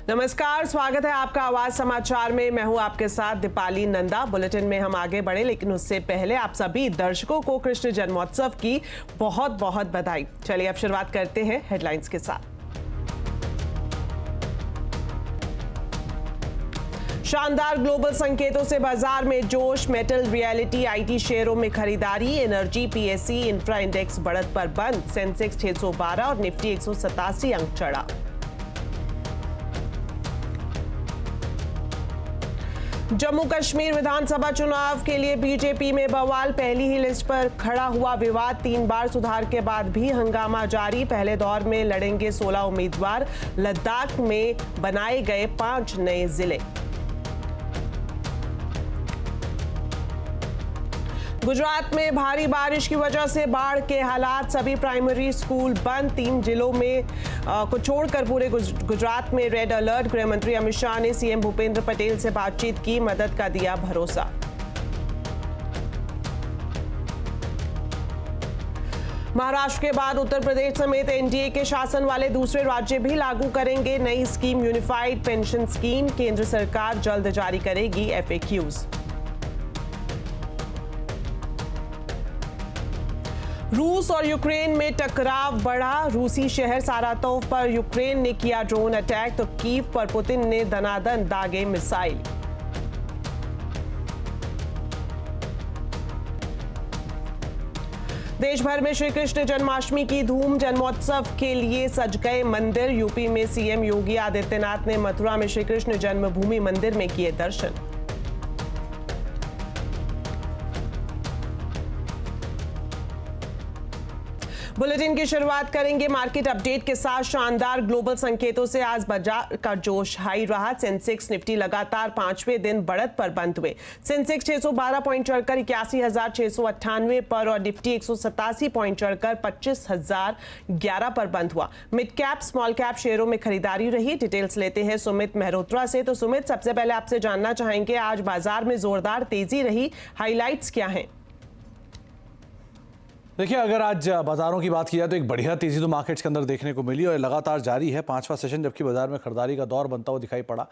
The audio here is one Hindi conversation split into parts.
नमस्कार, स्वागत है आपका आवाज समाचार में। मैं हूं आपके साथ दीपाली नंदा। बुलेटिन में हम आगे बढ़े, लेकिन उससे पहले आप सभी दर्शकों को कृष्ण जन्मोत्सव की बहुत बहुत बधाई। चलिए अब शुरुआत करते हैं हेडलाइंस के साथ। शानदार ग्लोबल संकेतों से बाजार में जोश। मेटल, रियलिटी, आईटी शेयरों में खरीदारी। एनर्जी, पीएसई, इंफ्रा इंडेक्स बढ़त पर बंद। सेंसेक्स 612 और निफ्टी 187 अंक चढ़ा। जम्मू कश्मीर विधानसभा चुनाव के लिए बीजेपी में बवाल। पहली ही लिस्ट पर खड़ा हुआ विवाद। 3 बार सुधार के बाद भी हंगामा जारी। पहले दौर में लड़ेंगे 16 उम्मीदवार। लद्दाख में बनाए गए 5 नए जिले। गुजरात में भारी बारिश की वजह से बाढ़ के हालात। सभी प्राइमरी स्कूल बंद। 3 जिलों में को छोड़कर पूरे गुजरात में रेड अलर्ट। गृह मंत्री अमित शाह ने सीएम भूपेंद्र पटेल से बातचीत की, मदद का दिया भरोसा। महाराष्ट्र के बाद उत्तर प्रदेश समेत एनडीए के शासन वाले दूसरे राज्य भी लागू करेंगे नई स्कीम, यूनिफाइड पेंशन स्कीम। केंद्र सरकार जल्द जारी करेगी एफएक्यूज। रूस और यूक्रेन में टकराव बढ़ा। रूसी शहर सारातोव पर यूक्रेन ने किया ड्रोन अटैक, तो कीव पर पुतिन ने दनादन दागे मिसाइल। देश भर में श्री कृष्ण जन्माष्टमी की धूम। जन्मोत्सव के लिए सज गए मंदिर। यूपी में सीएम योगी आदित्यनाथ ने मथुरा में श्री कृष्ण जन्मभूमि मंदिर में किए दर्शन। बुलेटिन की शुरुआत करेंगे मार्केट अपडेट के साथ। शानदार ग्लोबल संकेतों से आज बाजार का जोश हाई रहा। सेंसेक्स, निफ्टी लगातार 5वें दिन बढ़त पर बंद हुए। सेंसेक्स 612 पॉइंट चढ़कर 81,698 पर और निफ्टी 187 पॉइंट चढ़कर 25,011 पर बंद हुआ। मिड कैप, स्मॉल कैप शेयरों में खरीदारी रही। डिटेल्स लेते हैं सुमित मेहरोत्रा से। तो सुमित, सबसे पहले आपसे जानना चाहेंगे, आज बाजार में जोरदार तेजी रही, हाईलाइट्स क्या हैं? देखिए, अगर आज बाजारों की बात की जाए तो एक बढ़िया तेजी तो मार्केट्स के अंदर देखने को मिली और लगातार जारी है। 5वां सेशन जबकि बाजार में खरीदारी का दौर बनता हुआ दिखाई पड़ा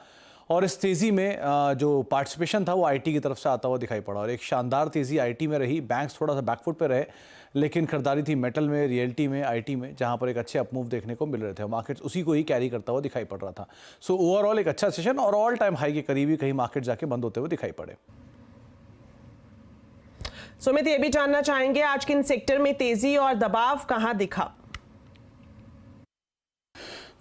और इस तेजी में जो पार्टिसिपेशन था वो आईटी की तरफ से आता हुआ दिखाई पड़ा और एक शानदार तेजी आईटी में रही। बैंक्स थोड़ा सा बैकफुट पे रहे, लेकिन खरीदारी थी मेटल में, रियल्टी में, आईटी में, जहां पर एक अच्छे अपमूव देखने को मिल रहे थे। मार्केट्स उसी को ही कैरी करता हुआ दिखाई पड़ रहा था। सो ओवरऑल एक अच्छा सेशन और ऑल टाइम हाई के करीब ही कहीं मार्केट जाके बंद होते हुए दिखाई पड़े। सुमित, ये भी जानना चाहेंगे आज किन सेक्टर में तेजी और दबाव कहां दिखा?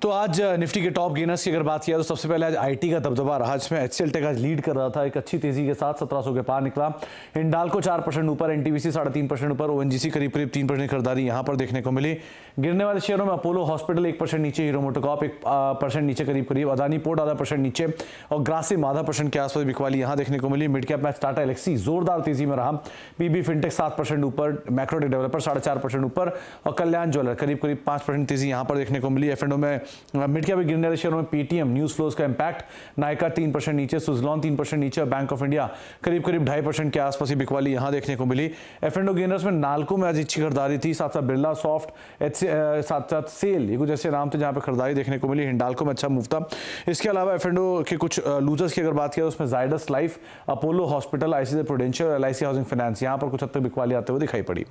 तो आज निफ्टी के टॉप गेनर्स की अगर बात किया तो सबसे पहले आज आईटी का दबदबा रहा, जिसमें एचसीएल टेक आज लीड कर रहा था एक अच्छी तेजी के साथ। 1700 के पार निकला। हिंडाल्को 4% ऊपर, एनटीपीसी 3.5% ऊपर, ओएनजीसी करीब 3% खरीदारी यहां पर देखने को मिली। गिरने वाले शेयरों में अपोलो हॉस्पिटल 1% नीचे, हीरो मोटोकॉर्प 1% नीचे करीब, अदानी पोर्ट आधा % नीचे और ग्रासिम आधा % के आसपास बिकवाली यहां देखने को मिली। मिड कैप में टाटा एलेक्सी जोरदार तेजी में रहा। पीबी फिनटेक 7% ऊपर, मैक्रोटेक डेवलपर 4.5% ऊपर और कल्याण ज्वेलर करीब 5% तेजी यहां पर देखने को मिली। एफएनओ में मिड कैप गिरने वाले शेयरों में पीटीएम, न्यूज फ्लोज का इंपैक्ट, नायका 3% नीचे, सुजलॉन 3% नीचे और बैंक ऑफ इंडिया करीब 2.5% के आसपास ही बिकवाली यहां देखने को मिली। एफएनओ गेनर्स में नाल्को में आज अच्छी खरीदारी थी, साथ साथ बिरला सॉफ्ट, साथ सेल, ये कुछ ऐसे नाम थे जहां पर खरीदारी देखने को मिली। हिंडाल्को में अच्छा मूव था। इसके अलावा एफएनओ के कुछ लूजर्स की अगर बात किया तो उसमें Zydus life, Apollo hospital, ICICI prudential और एलआईसी हाउसिंग फाइनेंस यहां पर कुछ हद तक बिकवाली आते हुए दिखाई पड़ी।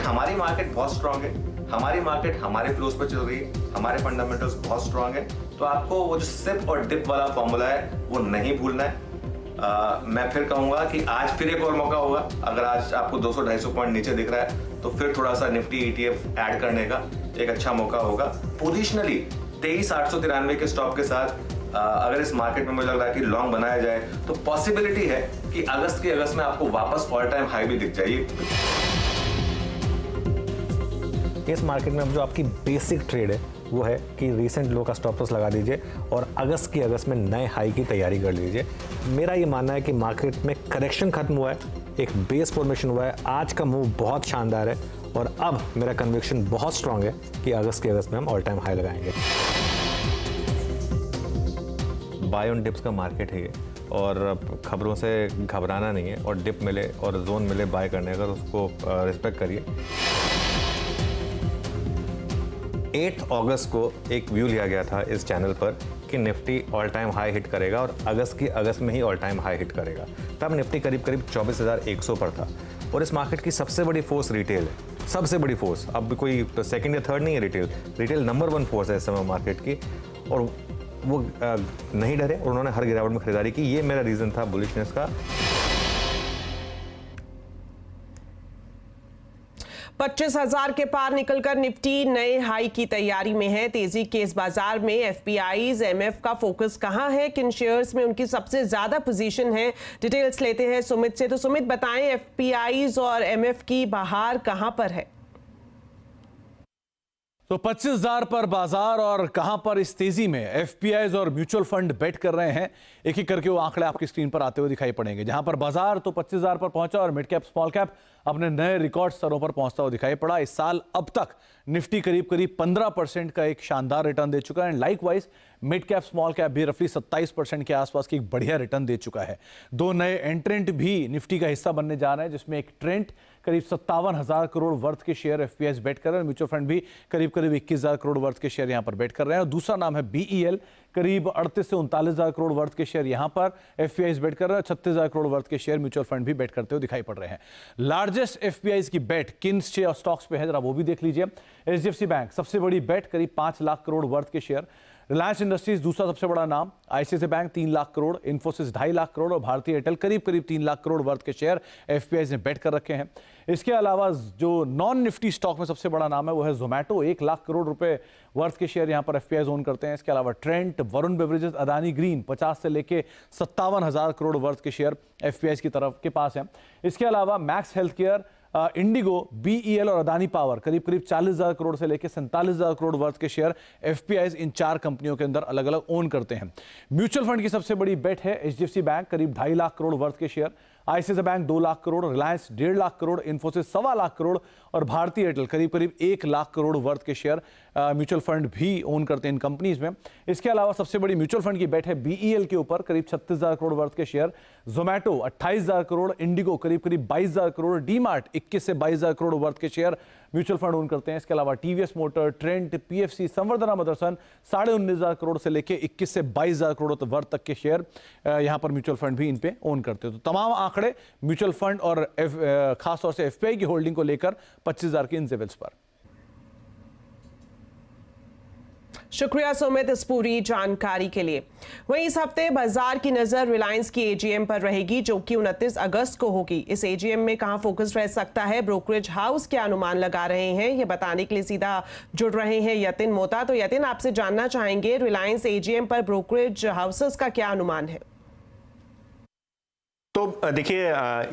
हमारी मार्केट बहुत स्ट्रांग है। हमारी मार्केट हमारे फ्लोज पर चल रही है। हमारे फंडामेंटल्स बहुत स्ट्रांग है। तो आपको वो जो सिप और डिप वाला फॉर्मूला है वो नहीं भूलना है। मैं फिर कहूंगा कि आज फिर एक और मौका होगा। अगर आज आपको 200-250 पॉइंट नीचे दिख रहा है तो फिर थोड़ा सा निफ्टी ईटीएफ ऐड करने का एक अच्छा मौका होगा। पोजिशनली 23,893 के स्टॉप के साथ अगर इस मार्केट में मुझे लग रहा है कि लॉन्ग बनाया जाए तो पॉसिबिलिटी है कि अगस्त में आपको वापस ऑल टाइम हाई भी दिख जाइए। इस मार्केट में जो आपकी बेसिक ट्रेड है वो है कि रीसेंट लो का स्टॉप लॉस लगा दीजिए और अगस्त में नए हाई की तैयारी कर लीजिए। मेरा ये मानना है कि मार्केट में करेक्शन खत्म हुआ है, एक बेस फॉर्मेशन हुआ है। आज का मूव बहुत शानदार है और अब मेरा कन्विक्शन बहुत स्ट्रांग है कि अगस्त में हम ऑल टाइम हाई लगाएंगे। बाय ऑन डिप्स का मार्केट है ये और खबरों से घबराना नहीं है और डिप मिले और जोन मिले बाय करने का, तो उसको रिस्पेक्ट करिए। 8 अगस्त को एक व्यू लिया गया था इस चैनल पर कि Nifty all time high hit करेगा और अगस्त में ही ऑल टाइम हाई हिट करेगा। तब निफ्टी करीब 24,100 पर था और इस मार्केट की सबसे बड़ी फोर्स रिटेल है, सबसे बड़ी फोर्स। अब कोई सेकंड या थर्ड नहीं है, रिटेल नंबर 1 फोर्स है इस समय मार्केट की, और वो नहीं डरे और उन्होंने हर गिरावट में खरीदारी की। ये मेरा रीजन था बुलिशनेस का। 25,000 के पार निकलकर निफ्टी नए हाई की तैयारी में है। तेजी के इस बाजार में एफपीआईज एमएफ का फोकस कहां है, किन शेयर्स में उनकी सबसे ज्यादा पोजीशन है, डिटेल्स लेते हैं सुमित से। तो सुमित बताएं, एफपीआईज और एमएफ की बहार कहां पर है? तो 25,000 पर बाजार और कहां पर इस तेजी में एफपीआईज और म्यूचुअल फंड बेट कर रहे हैं, एक एक करके वो आंकड़े आपकी स्क्रीन पर आते हुए दिखाई पड़ेंगे। जहां पर बाजार तो 25,000 पर पहुंचा और मिड कैप स्मॉल कैप अपने नए रिकॉर्ड स्तरों पर पहुंचता हुआ दिखाई पड़ा। इस साल अब तक निफ्टी करीब 15% का एक शानदार रिटर्न दे चुका है। Likewise mid cap small cap भी रफली 27% के आसपास की एक बढ़िया रिटर्न दे चुका है। 2 नए एंट्रेंट भी निफ्टी का हिस्सा बनने जा रहे हैं, जिसमें एक ट्रेंट करीब 57,000 करोड़ वर्थ के शेयर एफपीआईज बेट कर रहे हैं। म्यूचुअल फंड भी करीब 21,000 करोड़ वर्थ के शेयर यहां पर बेट कर रहे हैं। और दूसरा नाम है बीईएल, करीब 38 से 39,000 करोड़ वर्थ के शेयर यहां पर एफपीआईज बेट कर रहे हैं। 36,000 करोड़ वर्थ के शेयर म्यूचुअल फंड भी बेट करते हुए दिखाई पड़ रहे हैं। लार्जेस्ट एफपीआईज की बेट किन स्टॉक्स पे है, जरा वो भी देख लीजिए। एचडीएफसी बैंक सबसे बड़ी बेट, करीब 5 लाख करोड़ वर्थ के शेयर। रिलायंस इंडस्ट्रीज दूसरा सबसे बड़ा नाम, आईसीआईसीआई बैंक 3 लाख करोड़, इन्फोसिस 2.5 लाख करोड़ और भारतीय एयरटेल करीब 3 लाख करोड़ वर्थ के शेयर एफपीआईज ने बेट कर रखे हैं। इसके अलावा जो नॉन निफ्टी स्टॉक में सबसे बड़ा नाम है वो है जोमैटो, 1 लाख करोड़ रुपए वर्थ के शेयर यहां पर एफपीआईज ओन करते हैं। इसके अलावा Trent, Varun beverages, Adani green 50 से लेके 57,000 करोड़ वर्थ के शेयर एफपीआईज की तरफ के पास हैं। इसके अलावा max health care, Indigo, BEL और अदानी पावर करीब 40,000 करोड़ से लेकर 47,000 करोड़ वर्थ के शेयर एफपीआईज इन 4 कंपनियों के अंदर अलग अलग ओन करते हैं। म्यूचुअल फंड की सबसे बड़ी बेट है एचडीएफसी बैंक, करीब 2.5 लाख करोड़ वर्थ के share. ICICI bank 2 lakh crore, Reliance 1.5 lakh crore, Infosys 1.25 lakh crore और भारतीय एयरटेल करीब 1 लाख करोड़ वर्थ के शेयर म्यूचुअल फंड भी ओन करते हैं इन कंपनीज में। इसके अलावा सबसे बड़ी म्यूचुअल फंड की बेट है बीईएल के ऊपर, करीब 36,000 करोड़ वर्थ के शेयर। जोमैटो 28,000 करोड़, इंडिगो करीब 22,000 करोड़, डीमार्ट 21 से 22,000 करोड़ वर्थ के शेयर म्यूचुअल फंड ओन करते हैं। इसके अलावा टीवीएस मोटर, ट्रेंट, पीएफसी, संवर्धना मदरसन 19,500 करोड़ से लेकर 21 से 22,000 करोड़ वर्थ तक के शेयर यहां पर म्यूचुअल फंड भी इन पे ओन करते हैं। तो तमाम आंकड़े म्यूचुअल फंड और खासतौर से एफपीआई की होल्डिंग को लेकर 25,000 के इन लेवल्स पर। शुक्रिया सुमित इस पूरी जानकारी के लिए। वहीं इस हफ्ते बाजार की नजर रिलायंस की एजीएम पर रहेगी, जो कि 29 अगस्त को होगी। इस एजीएम में कहां फोकस रह सकता है, ब्रोकरेज हाउस क्या अनुमान लगा रहे हैं, ये बताने के लिए सीधा जुड़ रहे हैं यतिन मोता। तो यतिन, आपसे जानना चाहेंगे रिलायंस एजीएम पर ब्रोकरेज हाउसेस का क्या अनुमान है? तो देखिए,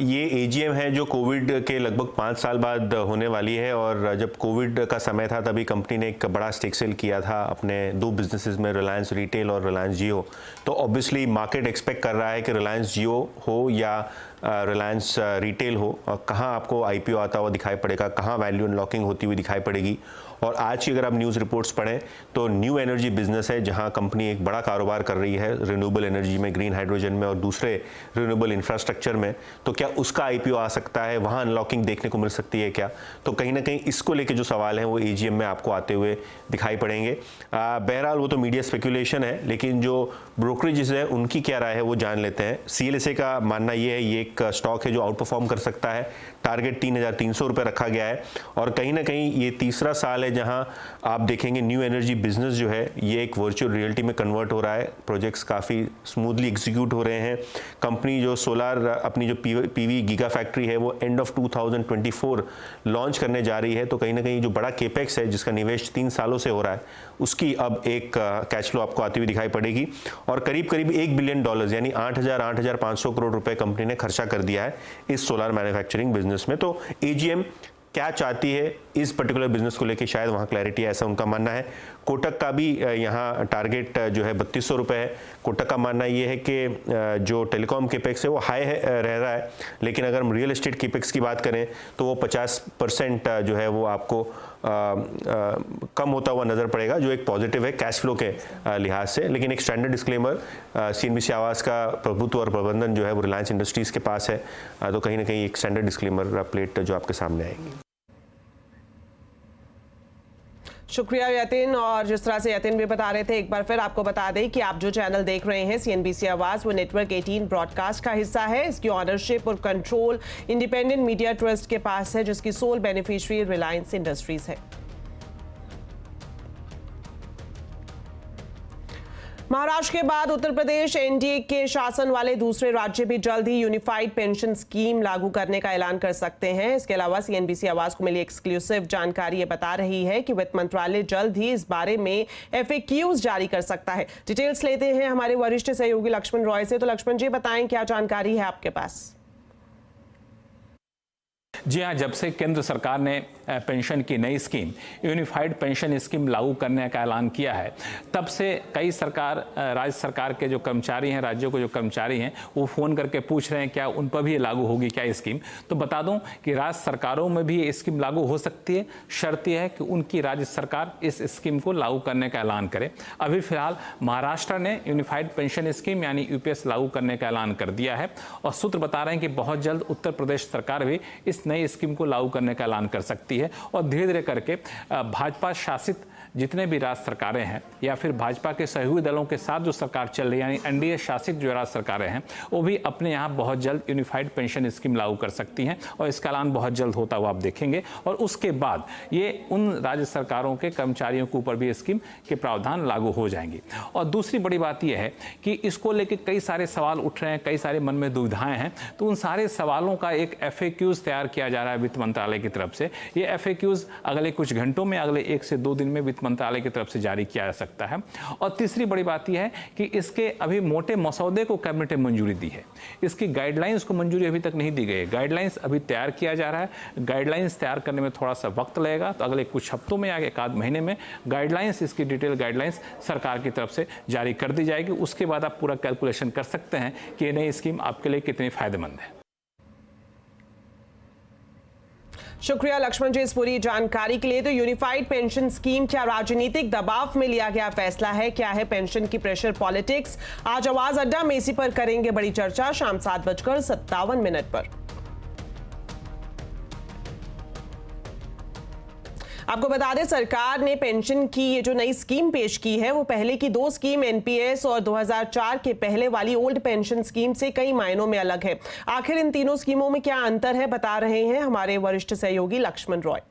ये एजीएम है जो कोविड के लगभग 5 साल बाद होने वाली है, और जब कोविड का समय था तभी कंपनी ने एक बड़ा स्टेक सेल किया था अपने 2 बिजनेसेस में, रिलायंस रिटेल और रिलायंस जियो। तो ऑब्वियसली मार्केट एक्सपेक्ट कर रहा है कि रिलायंस जियो हो या रिलायंस रिटेल हो, कहाँ आपको आईपीओ आता हुआ दिखाई पड़ेगा, कहाँ वैल्यू अनलॉकिंग होती हुई दिखाई पड़ेगी। और आज की अगर आप न्यूज़ रिपोर्ट्स पढ़ें तो न्यू एनर्जी बिजनेस है, जहां कंपनी एक बड़ा कारोबार कर रही है रिन्यूएबल एनर्जी में, ग्रीन हाइड्रोजन में और दूसरे रिन्यूएबल इंफ्रास्ट्रक्चर में। तो क्या उसका आईपीओ आ सकता है, वहां अनलॉकिंग देखने को मिल सकती है क्या? तो कहीं ना कहीं इसको लेके जो सवाल हैं वो एजीएम में आपको आते हुए दिखाई पड़ेंगे। बहरहाल वो तो मीडिया स्पेकुलेशन है, लेकिन जो ब्रोकरेजेस है उनकी क्या राय है वो जान लेते हैं। सीएलएसए का मानना ये है, ये एक स्टॉक है जो आउट परफॉर्म कर सकता है। टारगेट 3,300 रुपये रखा गया है, और कहीं ना कहीं ये तीसरा साल है जहां आप देखेंगे न्यू एनर्जी बिजनेस जो है ये एक वर्चुअल रियलिटी में कन्वर्ट हो रहा है। प्रोजेक्ट्स काफ़ी स्मूथली एग्जीक्यूट हो रहे हैं। कंपनी जो सोलार अपनी जो पीवी गीगा फैक्ट्री है वो एंड ऑफ 2024 लॉन्च करने जा रही है। तो कहीं ना कहीं जो बड़ा केपेक्स है जिसका निवेश 3 सालों से हो रहा है, उसकी अब एक कैश फ्लो आपको आती हुई दिखाई पड़ेगी। और करीब $1 बिलियन यानी 8,500 करोड़ रुपए कंपनी ने खर्चा कर दिया है इस सोलार मैन्युफैक्चरिंग बिजनेस में। तो एजीएम क्या चाहती है इस पर्टिकुलर बिजनेस को लेकर, शायद वहाँ क्लैरिटी है, ऐसा उनका मानना है। कोटक का भी यहाँ टारगेट जो है 3200 रुपये है। कोटक का मानना ये है कि जो टेलीकॉम केपेक्स है वो हाई रह रहा है, लेकिन अगर हम रियल एस्टेट केपेक्स की बात करें तो वो 50% जो है वो आपको कम होता हुआ नजर पड़ेगा, जो एक पॉजिटिव है कैश फ्लो के लिहाज से। लेकिन एक स्टैंडर्ड डिस्क्लेमर, सीएनबीसी आवास का प्रभुत्व और प्रबंधन जो है वो रिलायंस इंडस्ट्रीज के पास है। तो कहीं ना कहीं एक स्टैंडर्ड डिस्क्लेमर प्लेट जो आपके सामने आएगी। शुक्रिया यतिन। और जिस तरह से यतिन भी बता रहे थे, एक बार फिर आपको बता दें कि आप जो चैनल देख रहे हैं CNBC आवाज, वो नेटवर्क 18 ब्रॉडकास्ट का हिस्सा है। इसकी ऑनरशिप और कंट्रोल इंडिपेंडेंट मीडिया ट्रस्ट के पास है, जिसकी सोल बेनिफिशियरी रिलायंस इंडस्ट्रीज है। महाराष्ट्र के बाद उत्तर प्रदेश एनडीए के शासन वाले दूसरे राज्य भी जल्द ही यूनिफाइड पेंशन स्कीम लागू करने का ऐलान कर सकते हैं। इसके अलावा CNBC आवाज को मिली एक्सक्लूसिव जानकारी ये बता रही है कि वित्त मंत्रालय जल्द ही इस बारे में FAQs जारी कर सकता है। डिटेल्स लेते हैं हमारे वरिष्ठ सहयोगी लक्ष्मण रॉय से। तो लक्ष्मण जी, बताएं क्या जानकारी है आपके पास? जी हाँ, जब से केंद्र सरकार ने पेंशन की नई स्कीम यूनिफाइड पेंशन स्कीम लागू करने का ऐलान किया है, तब से कई राज्य सरकार के जो कर्मचारी हैं, राज्यों के जो कर्मचारी हैं, वो फ़ोन करके पूछ रहे हैं क्या उन पर भी ये लागू होगी क्या स्कीम। तो बता दूं कि राज्य सरकारों में भी ये स्कीम लागू हो सकती है। शर्त यह है कि उनकी राज्य सरकार इस स्कीम को लागू करने का ऐलान करे। अभी फिलहाल महाराष्ट्र ने यूनिफाइड पेंशन स्कीम यानी UPS लागू करने का ऐलान कर दिया है और सूत्र बता रहे हैं कि बहुत जल्द उत्तर प्रदेश सरकार भी इस नई स्कीम को लागू करने का ऐलान कर सकती है और धीरे धीरे करके भाजपा शासित जितने भी राज्य सरकारें हैं या फिर भाजपा के सहयोगी दलों के साथ जो सरकार चल रही है यानी NDA शासित जो राज्य सरकारें हैं, वो भी अपने यहाँ बहुत जल्द यूनिफाइड पेंशन स्कीम लागू कर सकती हैं और इसका ऐलान बहुत जल्द होता हुआ आप देखेंगे। और उसके बाद ये उन राज्य सरकारों के कर्मचारियों के ऊपर भी स्कीम के प्रावधान लागू हो जाएंगे। और दूसरी बड़ी बात यह है कि इसको लेकर कई सारे सवाल उठ रहे हैं, कई सारे मन में दुविधाएं हैं, तो उन सारे सवालों का एक FAQs तैयार किया जा रहा है वित्त मंत्रालय की तरफ से। ये FAQs अगले कुछ घंटों में, अगले 1 से 2 दिन में वित्त मंत्रालय की तरफ से जारी किया जा सकता है। और तीसरी बड़ी बात यह है कि इसके अभी मोटे मसौदे को कैबिनेट ने मंजूरी दी है, इसकी गाइडलाइंस को मंजूरी अभी तक नहीं दी गई है। गाइडलाइंस अभी तैयार किया जा रहा है। गाइडलाइंस तैयार करने में थोड़ा सा वक्त लगेगा, तो अगले कुछ हफ्तों में या 1 आध महीने में गाइडलाइंस, इसकी डिटेल गाइडलाइंस सरकार की तरफ से जारी कर दी जाएगी। उसके बाद आप पूरा कैलकुलेशन कर सकते हैं कि ये नई स्कीम आपके लिए कितनी फायदेमंद है। शुक्रिया लक्ष्मण जी इस पूरी जानकारी के लिए। तो यूनिफाइड पेंशन स्कीम क्या राजनीतिक दबाव में लिया गया फैसला है? क्या है पेंशन की प्रेशर पॉलिटिक्स? आज आवाज अड्डा में इसी पर करेंगे बड़ी चर्चा शाम 7:57 पर। आपको बता दें, सरकार ने पेंशन की ये जो नई स्कीम पेश की है, वो पहले की 2 स्कीम NPS और 2004 के पहले वाली ओल्ड पेंशन स्कीम से कई मायनों में अलग है। आखिर इन तीनों स्कीमों में क्या अंतर है, बता रहे हैं हमारे वरिष्ठ सहयोगी लक्ष्मण रॉय।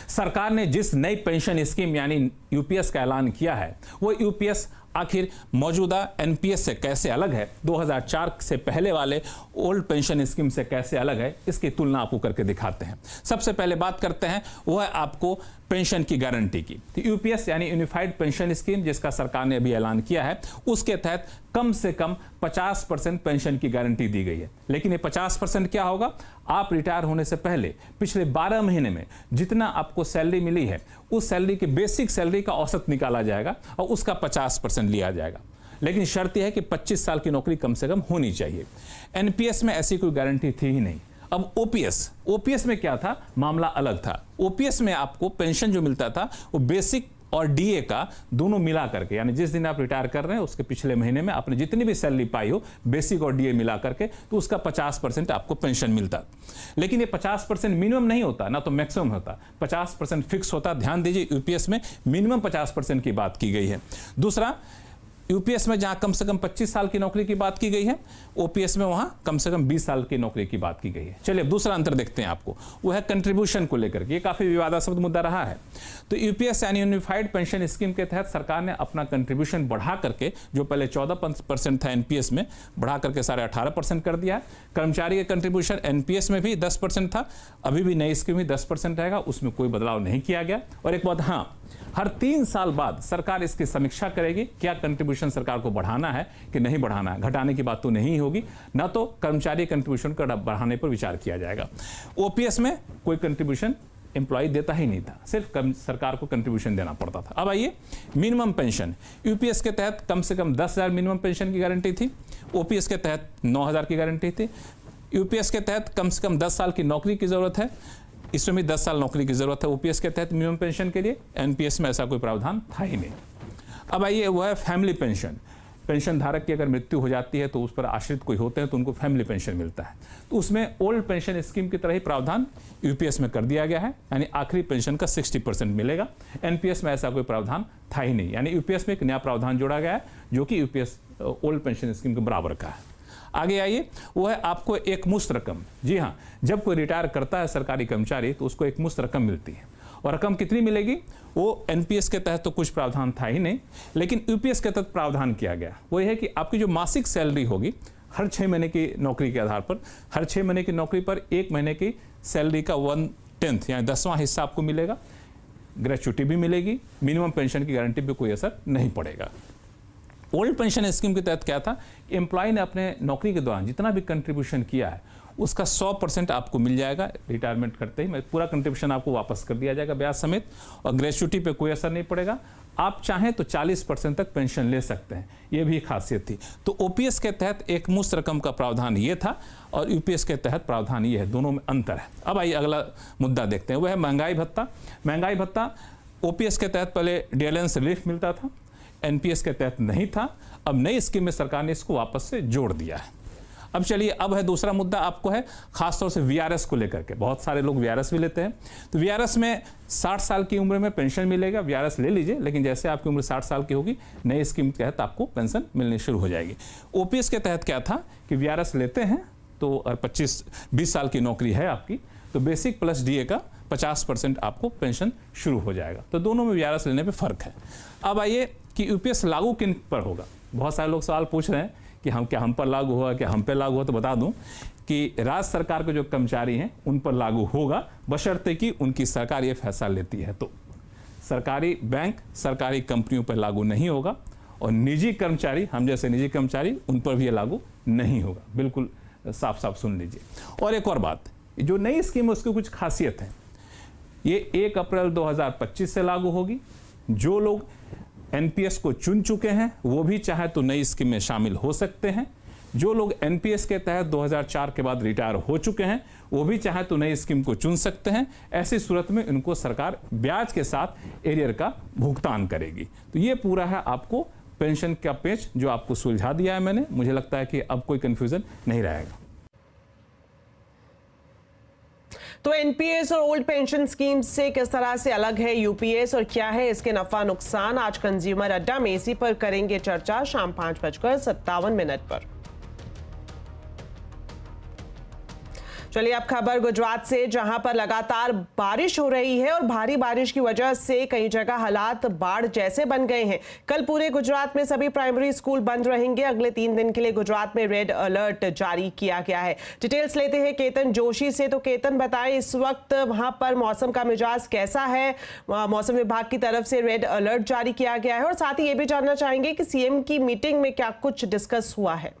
सरकार ने जिस नई पेंशन स्कीम यानी UPS का ऐलान किया है, वो UPS आखिर मौजूदा NPS से कैसे अलग है, 2004 से पहले वाले ओल्ड पेंशन स्कीम से कैसे अलग है, इसकी तुलना आपको करके दिखाते हैं। सबसे पहले बात करते हैं वो है आपको पेंशन की गारंटी की। तो UPS यानी यूनिफाइड पेंशन स्कीम, जिसका सरकार ने अभी ऐलान किया है, उसके तहत कम से कम 50% पेंशन की गारंटी दी गई है। लेकिन ये 50% क्या होगा? आप रिटायर होने से पहले पिछले 12 महीने में जितना आपको सैलरी मिली है, उस सैलरी की बेसिक सैलरी का औसत निकाला जाएगा और उसका 50% लिया जाएगा। लेकिन शर्त यह है कि 25 साल की नौकरी कम से कम होनी चाहिए। NPS में ऐसी कोई गारंटी थी ही नहीं। अब OPS में क्या था? मामला अलग था। OPS में आपको पेंशन जो मिलता था वो बेसिक और DA का दोनों मिला करके, यानी जिस दिन आप रिटायर कर रहे हैं उसके पिछले महीने में आपने जितनी भी सैलरी पाई हो, बेसिक और DA मिला करके, तो उसका 50% आपको पेंशन मिलता। लेकिन ये 50% मिनिमम नहीं होता, ना तो मैक्सिमम होता, 50% फिक्स होता। ध्यान दीजिए, UPS में मिनिमम 50% की बात की गई है। दूसरा, UPS में जहां कम से कम 25 साल की नौकरी की बात की गई है, OPS में वहां कम से कम 20 साल की नौकरी की बात की गई है। चलिए अब दूसरा अंतर देखते हैं आपको, वो है कंट्रीब्यूशन को लेकर के। ये काफी विवादास्पद मुद्दा रहा है। तो UPS यानी यूनिफाइड पेंशन स्कीम के तहत सरकार ने अपना कंट्रीब्यूशन बढ़ा करके, जो पहले 14% था NPS में, बढ़ा करके 18.5% कर दिया है। कर्मचारी का कंट्रीब्यूशन NPS में भी 10% था, अभी भी नई स्कीम में 10% रहेगा, उसमें कोई बदलाव नहीं किया गया। और एक बात, हाँ, हर 3 साल बाद सरकार इसकी समीक्षा करेगी, क्या कंट्रीब्यूशन सरकार को बढ़ाना है कि नहीं बढ़ाना है। घटाने की बात तो नहीं होगी, ना तो कर्मचारी कंट्रीब्यूशन को बढ़ाने पर विचार किया जाएगा। OPS में कोई कंट्रीब्यूशन एम्प्लॉय देता ही नहीं था, सिर्फ सरकार को कंट्रीब्यूशन देना पड़ता था। अब आइए मिनिमम पेंशन। UPS के तहत कम से कम 10,000 मिनिमम पेंशन की गारंटी थी, OPS के तहत 9,000 की गारंटी थी। UPS के तहत कम से कम 10 साल की नौकरी की जरूरत है, इसमें भी 10 साल नौकरी की जरूरत है OPS के तहत मिनिमम पेंशन के लिए। NPS में ऐसा कोई प्रावधान था ही नहीं। अब आइए वो है फैमिली पेंशन। पेंशन धारक की अगर मृत्यु हो जाती है तो उस पर आश्रित कोई होते हैं तो उनको फैमिली पेंशन मिलता है। तो उसमें ओल्ड पेंशन स्कीम की तरह ही प्रावधान यूपीएस में कर दिया गया है, यानी आखिरी पेंशन का 60% मिलेगा। एनपीएस में ऐसा कोई प्रावधान था ही नहीं, यानी यूपीएस में एक नया प्रावधान जोड़ा गया है जो कि यूपीएस ओल्ड पेंशन स्कीम के बराबर का है। आगे आइए, वो है आपको एक मुश्त रकम। जी हाँ, जब कोई रिटायर करता है सरकारी कर्मचारी तो उसको एक मुश्त रकम मिलती है, और रकम कितनी मिलेगी वो एनपीएस के तहत तो कुछ प्रावधान था ही नहीं, लेकिन यूपीएस के तहत प्रावधान किया गया। वो ये है कि आपकी जो मासिक सैलरी होगी हर 6 महीने की नौकरी के आधार पर, हर 6 महीने की नौकरी पर 1 महीने की सैलरी का 1/10 यानी 10वां हिस्सा आपको मिलेगा। ग्रेच्युटी भी मिलेगी, मिनिमम पेंशन की गारंटी पे कोई असर नहीं पड़ेगा। ओल्ड पेंशन स्कीम के तहत क्या था, एम्प्लॉय ने अपने नौकरी के दौरान जितना भी कंट्रीब्यूशन किया है उसका 100% आपको मिल जाएगा। रिटायरमेंट करते ही पूरा कंट्रीब्यूशन आपको वापस कर दिया जाएगा ब्याज समेत, और ग्रेच्युटी पे कोई असर नहीं पड़ेगा। आप चाहें तो 40% तक पेंशन ले सकते हैं, ये भी खासियत थी। तो ओपीएस के तहत एक मुश्त रकम का प्रावधान ये था और यूपीएस के तहत प्रावधान ये है, दोनों में अंतर है। अब आइए अगला मुद्दा देखते हैं, वह है महंगाई भत्ता। महंगाई भत्ता ओपीएस के तहत पहले डियलेंस रिलीफ मिलता था, एनपीएस के तहत नहीं था। अब नई स्कीम में सरकार ने इसको वापस से जोड़ दिया है। अब चलिए, अब है दूसरा मुद्दा आपको है खासतौर से वीआरएस को लेकर के। बहुत सारे लोग वीआरएस भी लेते हैं, तो वीआरएस में 60 साल की उम्र में पेंशन मिलेगा। वीआरएस ले लीजिए, लेकिन जैसे आपकी उम्र 60 साल की होगी नई स्कीम के तहत आपको पेंशन मिलनी शुरू हो जाएगी। ओपीएस के तहत क्या था कि वीआरएस लेते हैं तो और 20 साल की नौकरी है आपकी तो बेसिक प्लस डीए का 50% आपको पेंशन शुरू हो जाएगा। तो दोनों में वीआरएस लेने पे फर्क है। अब आइए कि यूपीएस लागू किन पर होगा। बहुत सारे लोग सवाल पूछ रहे हैं कि हम पर लागू हुआ, क्या हम पे लागू हुआ। तो बता दूं कि राज्य सरकार के जो कर्मचारी हैं उन पर लागू होगा, बशर्ते कि उनकी सरकार ये फैसला लेती है। तो सरकारी बैंक, सरकारी कंपनियों पर लागू नहीं होगा, और निजी कर्मचारी, हम जैसे निजी कर्मचारी, उन पर भी ये लागू नहीं होगा। बिल्कुल साफ साफ सुन लीजिए। और एक और बात, जो नई स्कीम है उसकी कुछ खासियत है। ये 1 अप्रैल 2025 से लागू होगी। जो लोग एनपीएस को चुन चुके हैं वो भी चाहे तो नई स्कीम में शामिल हो सकते हैं। जो लोग एनपीएस के तहत 2004 के बाद रिटायर हो चुके हैं वो भी चाहे तो नई स्कीम को चुन सकते हैं। ऐसी सूरत में इनको सरकार ब्याज के साथ एरियर का भुगतान करेगी। तो ये पूरा है आपको पेंशन का पेच जो आपको सुलझा दिया है मैंने। मुझे लगता है कि अब कोई कंफ्यूजन नहीं रहेगा। तो एनपीएस और ओल्ड पेंशन स्कीम से किस तरह से अलग है यूपीएस और क्या है इसके नफा नुकसान, आज कंज्यूमर अड्डा में इसी पर करेंगे चर्चा शाम 5:57 पर। चलिए अब खबर गुजरात से, जहां पर लगातार बारिश हो रही है और भारी बारिश की वजह से कई जगह हालात बाढ़ जैसे बन गए हैं। कल पूरे गुजरात में सभी प्राइमरी स्कूल बंद रहेंगे। अगले 3 दिन के लिए गुजरात में रेड अलर्ट जारी किया गया है। डिटेल्स लेते हैं केतन जोशी से। तो केतन, बताएं इस वक्त वहां पर मौसम का मिजाज कैसा है? मौसम विभाग की तरफ से रेड अलर्ट जारी किया गया है, और साथ ही ये भी जानना चाहेंगे कि सीएम की मीटिंग में क्या कुछ डिस्कस हुआ है।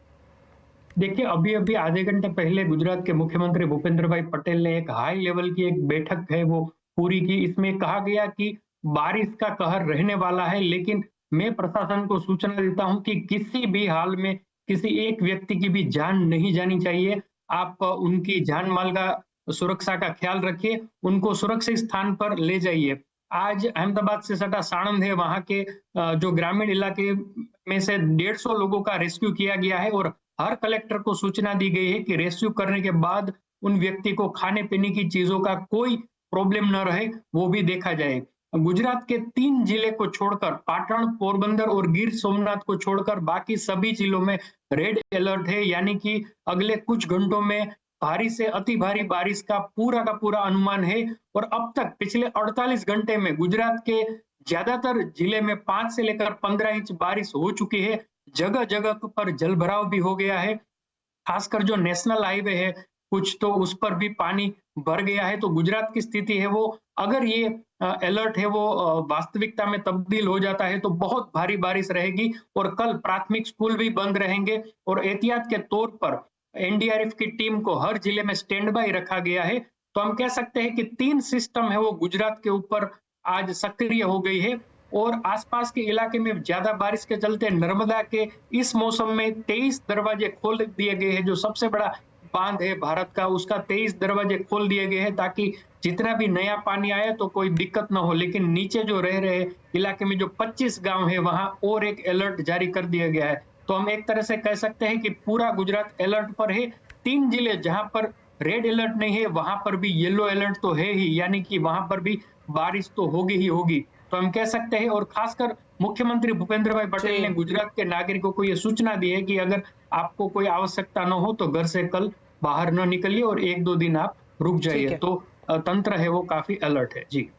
देखिए, अभी आधे घंटे पहले गुजरात के मुख्यमंत्री भूपेंद्र भाई पटेल ने एक हाई लेवल की एक बैठक है वो पूरी की। इसमें कहा गया कि बारिश का कहर रहने वाला है, लेकिन मैं प्रशासन को सूचना देता हूं कि किसी भी हाल में किसी एक व्यक्ति की भी जान नहीं जानी चाहिए। आप उनकी जान माल का सुरक्षा का ख्याल रखिए, उनको सुरक्षित स्थान पर ले जाइए। आज अहमदाबाद से सटा साणंद है, वहां के जो ग्रामीण इलाके में से 150 लोगों का रेस्क्यू किया गया है, और हर कलेक्टर को सूचना दी गई है कि रेस्क्यू करने के बाद उन व्यक्ति को खाने पीने की चीजों का कोई प्रॉब्लम न रहे, वो भी देखा जाए। गुजरात के 3 जिले को छोड़कर, पाटण, पोरबंदर और गिर सोमनाथ को छोड़कर बाकी सभी जिलों में रेड अलर्ट है, यानी कि अगले कुछ घंटों में भारी से अति भारी बारिश का पूरा अनुमान है। और अब तक पिछले 48 घंटे में गुजरात के ज्यादातर जिले में 5 से लेकर 15 इंच बारिश हो चुकी है। जगह जगह पर जल भराव भी हो गया है। खासकर जो नेशनल हाईवे है कुछ, तो उस पर भी पानी भर गया है। तो गुजरात की स्थिति है वो, अगर ये अलर्ट है वो वास्तविकता में तब्दील हो जाता है तो बहुत भारी बारिश रहेगी। और कल प्राथमिक स्कूल भी बंद रहेंगे, और एहतियात के तौर पर एनडीआरएफ की टीम को हर जिले में स्टैंड बाय रखा गया है। तो हम कह सकते हैं कि 3 सिस्टम है वो गुजरात के ऊपर आज सक्रिय हो गई है। और आसपास के इलाके में ज्यादा बारिश के चलते नर्मदा के इस मौसम में 23 दरवाजे खोल दिए गए हैं। जो सबसे बड़ा बांध है भारत का, उसका 23 दरवाजे खोल दिए गए हैं, ताकि जितना भी नया पानी आया तो कोई दिक्कत ना हो। लेकिन नीचे जो रह रहे इलाके में जो 25 गांव है वहां और एक अलर्ट जारी कर दिया गया है। तो हम एक तरह से कह सकते हैं कि पूरा गुजरात अलर्ट पर है। 3 जिले जहां पर रेड अलर्ट नहीं है वहां पर भी येलो अलर्ट तो है ही, यानी कि वहां पर भी बारिश तो होगी ही होगी। तो हम कह सकते हैं, और खासकर मुख्यमंत्री भूपेंद्र भाई पटेल ने गुजरात के नागरिकों को यह सूचना दी है कि अगर आपको कोई आवश्यकता न हो तो घर से कल बाहर न निकलिए और 1-2 दिन आप रुक जाइए। तो तंत्र है वो काफी अलर्ट है। जी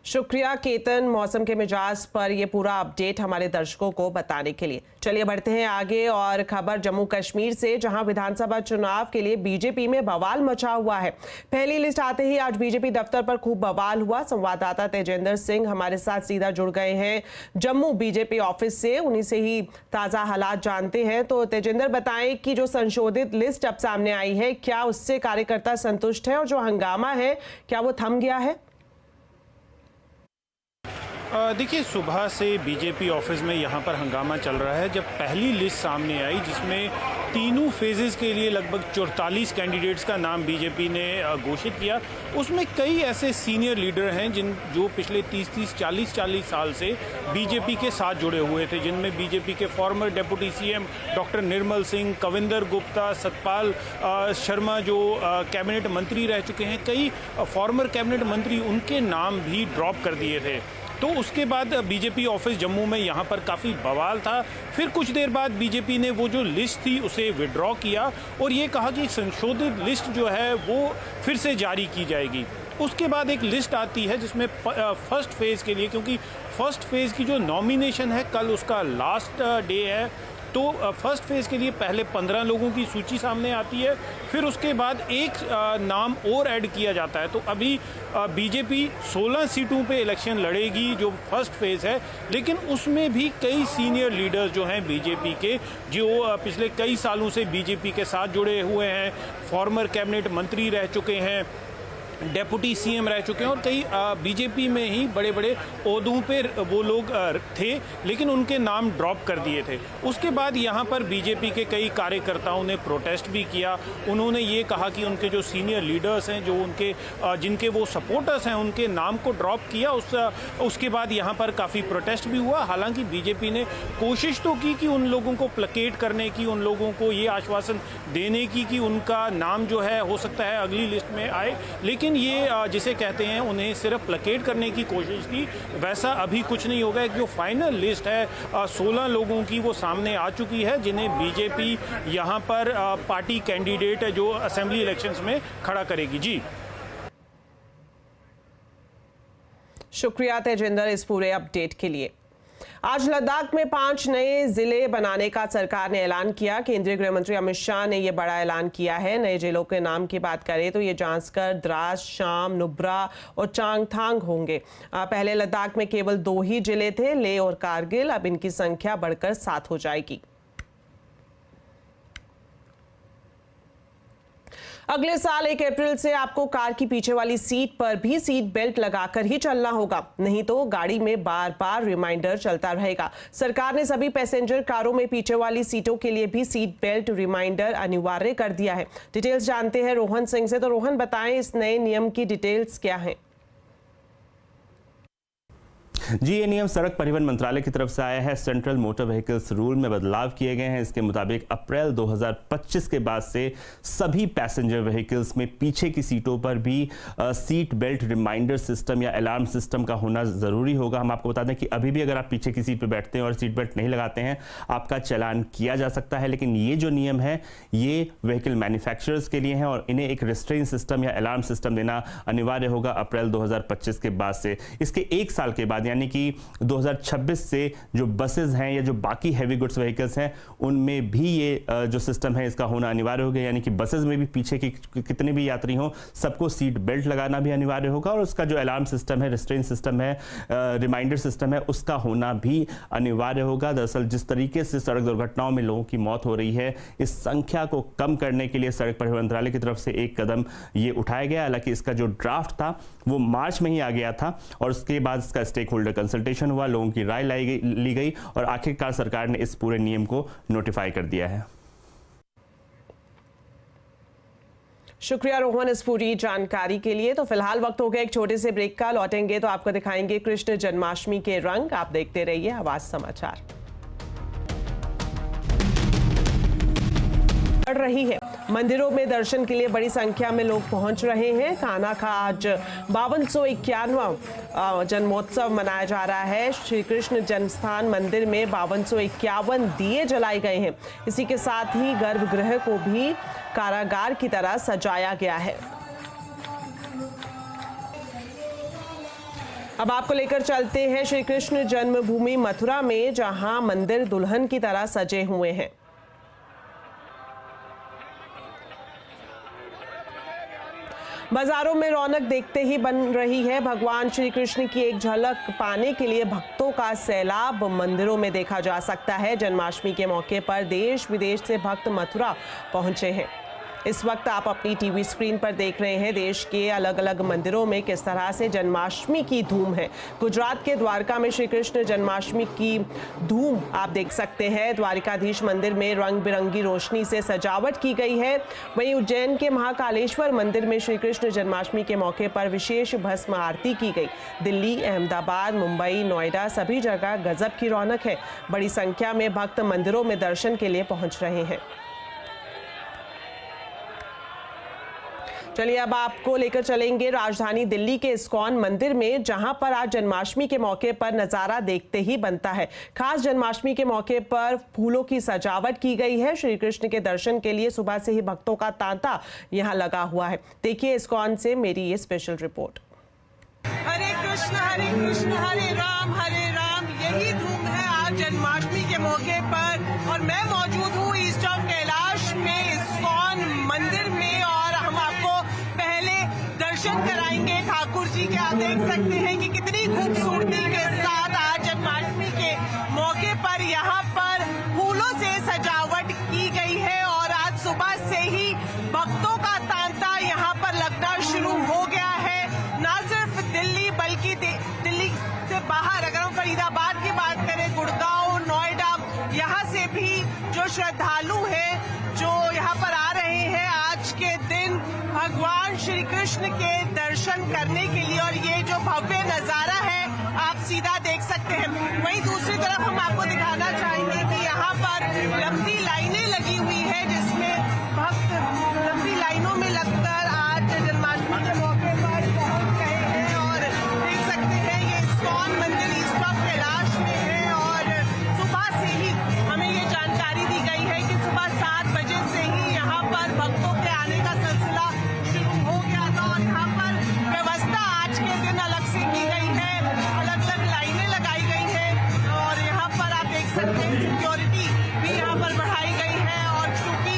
शुक्रिया केतन, मौसम के मिजाज पर ये पूरा अपडेट हमारे दर्शकों को बताने के लिए। चलिए बढ़ते हैं आगे और खबर जम्मू कश्मीर से, जहां विधानसभा चुनाव के लिए बीजेपी में बवाल मचा हुआ है। पहली लिस्ट आते ही आज बीजेपी दफ्तर पर खूब बवाल हुआ। संवाददाता तेजेंद्र सिंह हमारे साथ सीधा जुड़ गए हैं जम्मू बीजेपी ऑफिस से, उन्हीं से ही ताजा हालात जानते हैं। तो तेजेंद्र, बताएं कि जो संशोधित लिस्ट अब सामने आई है, क्या उससे कार्यकर्ता संतुष्ट है और जो हंगामा है क्या वो थम गया है? देखिए, सुबह से बीजेपी ऑफिस में यहाँ पर हंगामा चल रहा है। जब पहली लिस्ट सामने आई जिसमें तीनों फेजेस के लिए लगभग 44 कैंडिडेट्स का नाम बीजेपी ने घोषित किया, उसमें कई ऐसे सीनियर लीडर हैं जो पिछले 30-30, 40-40 साल से बीजेपी के साथ जुड़े हुए थे, जिनमें बीजेपी के farmer deputy CM doctor Nirmal Singh, Kavinder Gupta, Satpal Sharma जो कैबिनेट मंत्री रह चुके हैं, कई फॉर्मर कैबिनेट मंत्री, उनके नाम भी ड्रॉप कर दिए थे। तो उसके बाद बीजेपी ऑफिस जम्मू में यहाँ पर काफ़ी बवाल था। फिर कुछ देर बाद बीजेपी ने वो जो लिस्ट थी उसे विड्रॉ किया और ये कहा कि संशोधित लिस्ट जो है वो फिर से जारी की जाएगी। उसके बाद एक लिस्ट आती है जिसमें फर्स्ट फेज़ के लिए, क्योंकि फर्स्ट फेज़ की जो नॉमिनेशन है कल उसका लास्ट डे है, तो फर्स्ट फेज़ के लिए पहले 15 लोगों की सूची सामने आती है, फिर उसके बाद एक नाम और ऐड किया जाता है। तो अभी बीजेपी 16 सीटों पे इलेक्शन लड़ेगी जो फर्स्ट फेज़ है, लेकिन उसमें भी कई सीनियर लीडर्स जो हैं बीजेपी के, जो पिछले कई सालों से बीजेपी के साथ जुड़े हुए हैं, फॉर्मर कैबिनेट मंत्री रह चुके हैं, डेप्यूटी सीएम रह चुके हैं और कई बीजेपी में ही बड़े बड़े ओहदों पे वो लोग थे, लेकिन उनके नाम ड्रॉप कर दिए थे। उसके बाद यहाँ पर बीजेपी के कई कार्यकर्ताओं ने प्रोटेस्ट भी किया। उन्होंने ये कहा कि उनके जो सीनियर लीडर्स हैं, जो उनके जिनके वो सपोर्टर्स हैं, उनके नाम को ड्रॉप किया। उसके बाद यहाँ पर काफ़ी प्रोटेस्ट भी हुआ। हालांकि बीजेपी ने कोशिश तो की कि उन लोगों को प्लेकेट करने की, उन लोगों को ये आश्वासन देने की कि उनका नाम जो है हो सकता है अगली लिस्ट में आए, लेकिन ये जिसे कहते हैं उन्हें सिर्फ प्लेकेट करने की कोशिश की। वैसा अभी कुछ नहीं होगा। जो फाइनल लिस्ट है 16 लोगों की वो सामने आ चुकी है, जिन्हें बीजेपी यहाँ पर पार्टी कैंडिडेट जो असेंबली इलेक्शंस में खड़ा करेगी। जी शुक्रिया तेजेंद्र इस पूरे अपडेट के लिए। आज लद्दाख में 5 नए जिले बनाने का सरकार ने ऐलान किया। केंद्रीय गृह मंत्री अमित शाह ने यह बड़ा ऐलान किया है। नए जिलों के नाम की बात करें तो ये जांस्कर, द्रास, शाम, नुब्रा और चांगथांग होंगे। पहले लद्दाख में केवल 2 ही जिले थे, लेह और कारगिल। अब इनकी संख्या बढ़कर 7 हो जाएगी। अगले साल 1 अप्रैल से आपको कार की पीछे वाली सीट पर भी सीट बेल्ट लगाकर ही चलना होगा, नहीं तो गाड़ी में बार बार रिमाइंडर चलता रहेगा। सरकार ने सभी पैसेंजर कारों में पीछे वाली सीटों के लिए भी सीट बेल्ट रिमाइंडर अनिवार्य कर दिया है। डिटेल्स जानते हैं रोहन सिंह से। तो रोहन, बताएं इस नए नियम की डिटेल्स क्या है? जी, ये नियम सड़क परिवहन मंत्रालय की तरफ से आया है। सेंट्रल मोटर व्हीकल्स रूल में बदलाव किए गए हैं। इसके मुताबिक अप्रैल 2025 के बाद से सभी पैसेंजर व्हीकल्स में पीछे की सीटों पर भी सीट बेल्ट रिमाइंडर सिस्टम या अलार्म सिस्टम का होना ज़रूरी होगा। हम आपको बता दें कि अभी भी अगर आप पीछे की सीट पर बैठते हैं और सीट बेल्ट नहीं लगाते हैं, आपका चालान किया जा सकता है। लेकिन ये जो नियम है ये व्हीकल मैन्युफैक्चरर्स के लिए है और इन्हें एक रिस्ट्रेन सिस्टम या अलार्म सिस्टम देना अनिवार्य होगा अप्रैल 2025 के बाद से। इसके 1 साल के बाद यानी कि 2026 से जो बसेस हैं या जो बाकी हैवी गुड्स व्हीकल्स हैं उनमें भी ये जो सिस्टम है इसका होना अनिवार्य हो गया। यानी कि बसेस में भी पीछे की कितने भी यात्री हों सबको सीट बेल्ट लगाना भी अनिवार्य होगा और उसका जो अलार्म सिस्टम है, रिस्ट्रेन सिस्टम है, रिमाइंडर सिस्टम है, उसका होना भी अनिवार्य होगा। दरअसल जिस तरीके से सड़क दुर्घटनाओं में लोगों की मौत हो रही है, इस संख्या को कम करने के लिए सड़क परिवहन मंत्रालय की तरफ से एक कदम ये उठाया गया। हालांकि इसका जो ड्राफ्ट था वो मार्च में ही आ गया था और उसके बाद इसका स्टेक होल्डर कंसल्टेशन हुआ, लोगों की राय ली गई और आखिरकार सरकार ने इस पूरे नियम को नोटिफाई कर दिया है। शुक्रिया रोहन इस पूरी जानकारी के लिए। तो फिलहाल वक्त हो गया एक छोटे से ब्रेक का। लौटेंगे तो आपको दिखाएंगे कृष्ण जन्माष्टमी के रंग। आप देखते रहिए आवाज समाचार। बढ़ रही है, मंदिरों में दर्शन के लिए बड़ी संख्या में लोग पहुंच रहे हैं। कान्हा का आज 5251वां जन्मोत्सव मनाया जा रहा है। श्री कृष्ण जन्मस्थान मंदिर में 5251 दिए जलाए गए हैं। इसी के साथ ही गर्भगृह को भी कारागार की तरह सजाया गया है। अब आपको लेकर चलते हैं श्री कृष्ण जन्मभूमि मथुरा में, जहां मंदिर दुल्हन की तरह सजे हुए हैं। बाजारों में रौनक देखते ही बन रही है। भगवान श्री कृष्ण की एक झलक पाने के लिए भक्तों का सैलाब मंदिरों में देखा जा सकता है। जन्माष्टमी के मौके पर देश विदेश से भक्त मथुरा पहुंचे हैं। इस वक्त आप अपनी टीवी स्क्रीन पर देख रहे हैं देश के अलग अलग मंदिरों में किस तरह से जन्माष्टमी की धूम है। गुजरात के द्वारका में श्री कृष्ण जन्माष्टमी की धूम आप देख सकते हैं। द्वारिकाधीश मंदिर में रंग बिरंगी रोशनी से सजावट की गई है। वहीं उज्जैन के महाकालेश्वर मंदिर में श्री कृष्ण जन्माष्टमी के मौके पर विशेष भस्म आरती की गई। दिल्ली, अहमदाबाद, मुंबई, नोएडा सभी जगह गजब की रौनक है। बड़ी संख्या में भक्त मंदिरों में दर्शन के लिए पहुंच रहे हैं। चलिए अब आपको लेकर चलेंगे राजधानी दिल्ली के इस्कॉन मंदिर में, जहां पर आज जन्माष्टमी के मौके पर नजारा देखते ही बनता है। खास जन्माष्टमी के मौके पर फूलों की सजावट की गई है। श्री कृष्ण के दर्शन के लिए सुबह से ही भक्तों का तांता यहां लगा हुआ है। देखिए इस्कॉन से मेरी ये स्पेशल रिपोर्ट। हरे कृष्ण हरे राम यही धूम है आज जन्माष्टमी के मौके पर। और मैं मौजूद हूँ ईस्ट ऑफ कैलाश में इस्कॉन मंदिर में, और हम आपको पहले दर्शन कराएंगे ठाकुर जी के। आप देख सकते हैं कि कितनी खूबसूरती के साथ आज जन्माष्टमी के मौके पर यहाँ पर फूलों से सजावट की गई है। और आज सुबह से ही भक्तों का तांता यहाँ पर लगना शुरू हो गया है। न सिर्फ दिल्ली बल्कि दिल्ली से बाहर, अगर हम फरीदाबाद की बात करें, गुड़गांव, नोएडा, यहाँ से भी जो श्रद्धालु हैं जो यहाँ पर आ रहे हैं आज के दिन भगवान श्री कृष्ण के दर्शन करने के लिए। और ये जो भव्य नजारा है आप सीधा देख सकते हैं। वहीं दूसरी तरफ हम आपको दिखाना चाहेंगे कि यहाँ पर लंबी लाइनें लगी हुई है, जिसमें भक्त लंबी लाइनों में लगकर आज जन्माष्टमी के मौके पर पहुंच गए हैं। और देख सकते हैं ये इस्कॉन मंदिर ईस्ट ऑफ कैलाश में है। और सुबह से ही हमें ये जानकारी दी गई है कि सुबह 7 बजे से ही यहाँ पर भक्तों के आने का सिलसिला शुरू हो गया था। और यहाँ पर व्यवस्था आज के दिन अलग से की गई है, अलग अलग लाइनें लगाई गई है। और यहाँ पर आप देख सकते हैं सिक्योरिटी भी यहाँ पर बढ़ाई गई है। और चूंकि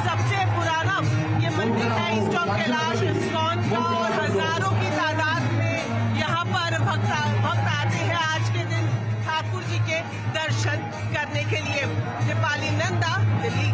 सबसे पुराना ये मंदिर है ईस्ट ऑफ कैलाश इस्कॉन का, और हजारों की तादाद में यहाँ पर भक्त आते हैं आज के दिन ठाकुर जी के दर्शन करने के लिए। दीपाली नंदा, दिल्ली।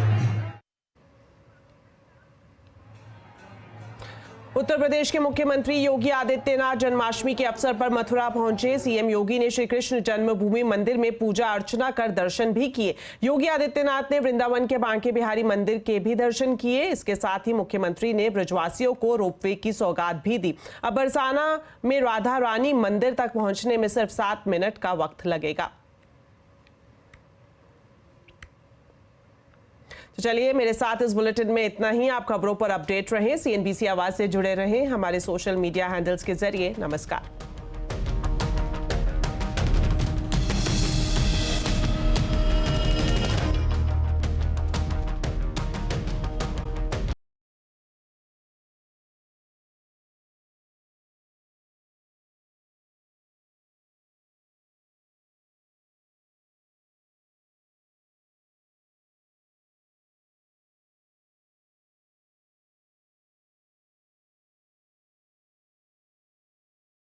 उत्तर प्रदेश के मुख्यमंत्री योगी आदित्यनाथ जन्माष्टमी के अवसर पर मथुरा पहुंचे। सीएम योगी ने श्री कृष्ण जन्मभूमि मंदिर में पूजा अर्चना कर दर्शन भी किए। योगी आदित्यनाथ ने वृंदावन के बांके बिहारी मंदिर के भी दर्शन किए। इसके साथ ही मुख्यमंत्री ने ब्रजवासियों को रोपवे की सौगात भी दी। अब बरसाना में राधा रानी मंदिर तक पहुंचने में सिर्फ 7 मिनट का वक्त लगेगा। तो चलिए मेरे साथ इस बुलेटिन में इतना ही। आप खबरों पर अपडेट रहें, CNBC आवाज से जुड़े रहें हमारे सोशल मीडिया हैंडल्स के जरिए। नमस्कार।